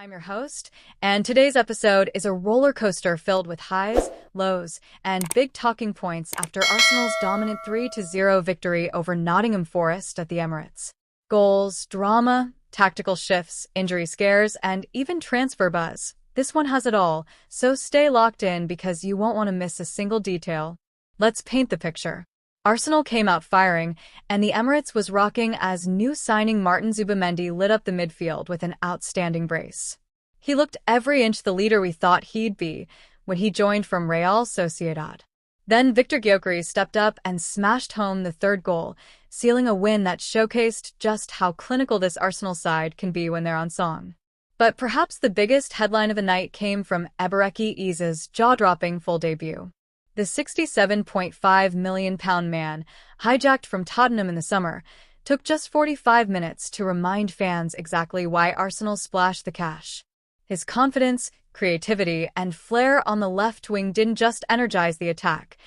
I'm your host, and today's episode is a roller coaster filled with highs, lows, and big talking points after Arsenal's dominant 3-0 victory over Nottingham Forest at the Emirates. Goals, drama, tactical shifts, injury scares, and even transfer buzz. This one has it all, so stay locked in because you won't want to miss a single detail. Let's paint the picture. Arsenal came out firing, and the Emirates was rocking as new signing Martin Zubimendi lit up the midfield with an outstanding brace. He looked every inch the leader we thought he'd be when he joined from Real Sociedad. Then Victor Gyökeres stepped up and smashed home the third goal, sealing a win that showcased just how clinical this Arsenal side can be when they're on song. But perhaps the biggest headline of the night came from Ebereki Eze's jaw-dropping full debut. The £67.5 million man, hijacked from Tottenham in the summer, took just 45 minutes to remind fans exactly why Arsenal splashed the cash. His confidence, creativity, and flair on the left wing didn't just energize the attack.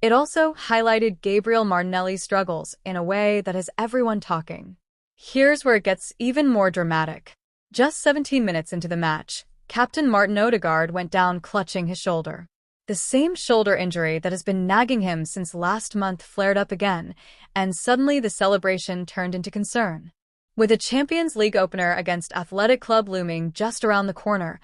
It also highlighted Gabriel Martinelli's struggles in a way that has everyone talking. Here's where it gets even more dramatic. Just 17 minutes into the match, Captain Martin Odegaard went down clutching his shoulder. The same shoulder injury that has been nagging him since last month flared up again, and suddenly the celebration turned into concern. With a Champions League opener against Athletic Club looming just around the corner,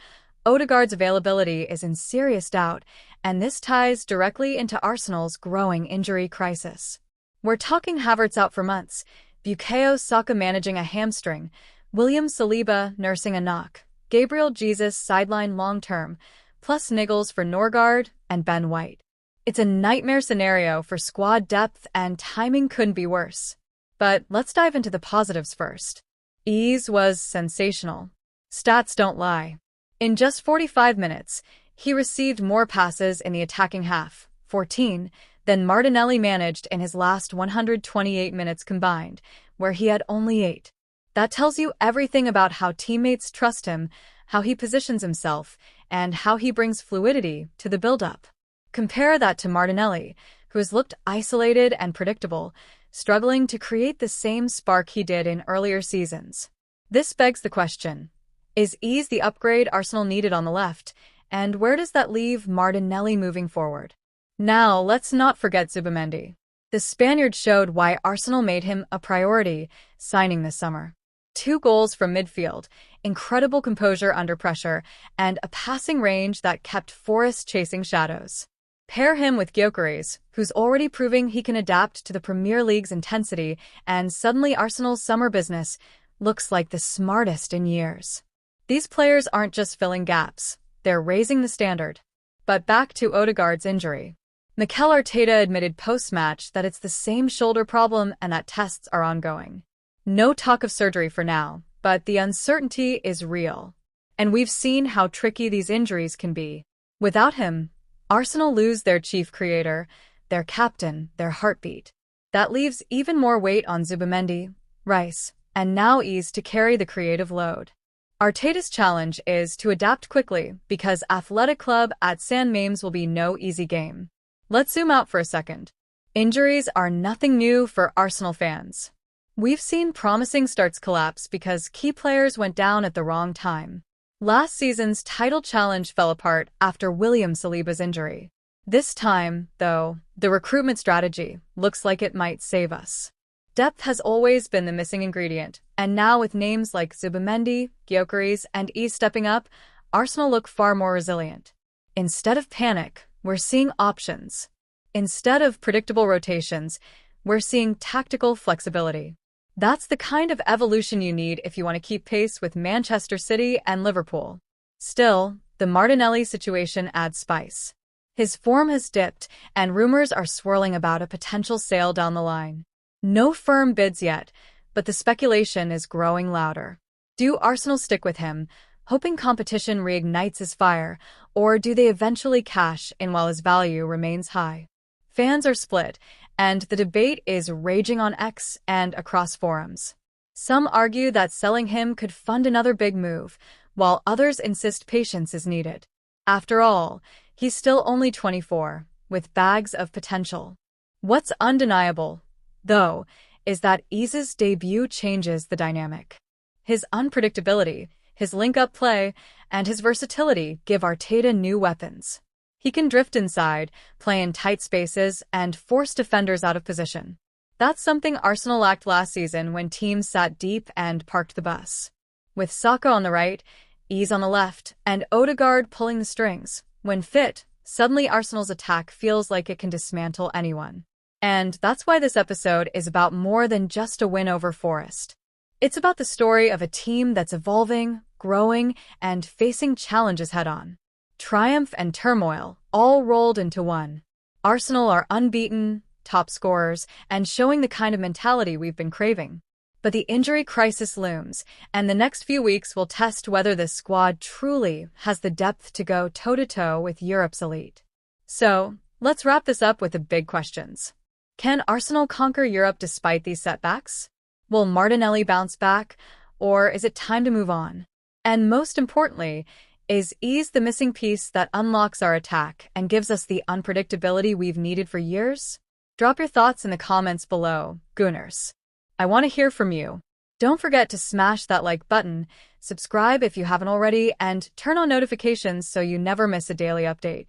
Odegaard's availability is in serious doubt, and this ties directly into Arsenal's growing injury crisis. We're talking Havertz out for months, Bukayo Saka managing a hamstring, William Saliba nursing a knock, Gabriel Jesus sidelined long-term, plus niggles for Norgard and Ben White. It's a nightmare scenario for squad depth, and timing couldn't be worse. But let's dive into the positives first. Eze was sensational. Stats don't lie. In just 45 minutes, he received more passes in the attacking half, 14, than Martinelli managed in his last 128 minutes combined, where he had only 8. That tells you everything about how teammates trust him, how he positions himself, and how he brings fluidity to the build-up. Compare that to Martinelli, who has looked isolated and predictable, struggling to create the same spark he did in earlier seasons. This begs the question, is Eze the upgrade Arsenal needed on the left, and where does that leave Martinelli moving forward? Now, let's not forget Zubimendi. The Spaniard showed why Arsenal made him a priority signing this summer. 2 goals from midfield, incredible composure under pressure, and a passing range that kept Forest chasing shadows. Pair him with Gyökeres, who's already proving he can adapt to the Premier League's intensity, and suddenly Arsenal's summer business looks like the smartest in years. These players aren't just filling gaps, they're raising the standard. But back to Odegaard's injury. Mikel Arteta admitted post-match that it's the same shoulder problem and that tests are ongoing. No talk of surgery for now, but the uncertainty is real. And we've seen how tricky these injuries can be. Without him, Arsenal lose their chief creator, their captain, their heartbeat. That leaves even more weight on Zubimendi, Rice, and now Eze to carry the creative load. Arteta's challenge is to adapt quickly because Athletic Club at San Mamés will be no easy game. Let's zoom out for a second. Injuries are nothing new for Arsenal fans. We've seen promising starts collapse because key players went down at the wrong time. Last season's title challenge fell apart after William Saliba's injury. This time, though, the recruitment strategy looks like it might save us. Depth has always been the missing ingredient, and now with names like Zubimendi, Gyökeres, and Eze stepping up, Arsenal look far more resilient. Instead of panic, we're seeing options. Instead of predictable rotations, we're seeing tactical flexibility. That's the kind of evolution you need if you want to keep pace with Manchester City and Liverpool. Still, the Martinelli situation adds spice. His form has dipped, and rumors are swirling about a potential sale down the line. No firm bids yet, but the speculation is growing louder. Do Arsenal stick with him, hoping competition reignites his fire, or do they eventually cash in while his value remains high? Fans are split, and the debate is raging on X and across forums. Some argue that selling him could fund another big move, while others insist patience is needed. After all, he's still only 24, with bags of potential. What's undeniable, though, is that Eze's debut changes the dynamic. His unpredictability, His link-up play and his versatility give Arteta new weapons. He can drift inside, play in tight spaces, and force defenders out of position. That's something Arsenal lacked last season when teams sat deep and parked the bus. With Saka on the right, Ease on the left, and Odegaard pulling the strings, when fit, suddenly Arsenal's attack feels like it can dismantle anyone. And that's why this episode is about more than just a win over Forest. It's about the story of a team that's evolving, growing, and facing challenges head-on. Triumph and turmoil, all rolled into one. Arsenal are unbeaten, top scorers, and showing the kind of mentality we've been craving. But the injury crisis looms, and the next few weeks will test whether this squad truly has the depth to go toe-to-toe with Europe's elite. So, let's wrap this up with the big questions. Can Arsenal conquer Europe despite these setbacks? Will Martinelli bounce back, or is it time to move on? And most importantly, is Ease the missing piece that unlocks our attack and gives us the unpredictability we've needed for years? Drop your thoughts in the comments below, Gooners. I want to hear from you. Don't forget to smash that like button, subscribe if you haven't already, and turn on notifications so you never miss a daily update.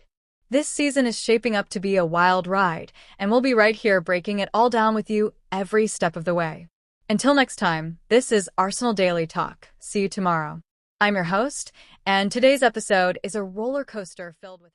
This season is shaping up to be a wild ride, and we'll be right here breaking it all down with you every step of the way. Until next time, this is Arsenal Daily Talk. See you tomorrow. I'm your host, and today's episode is a roller coaster filled with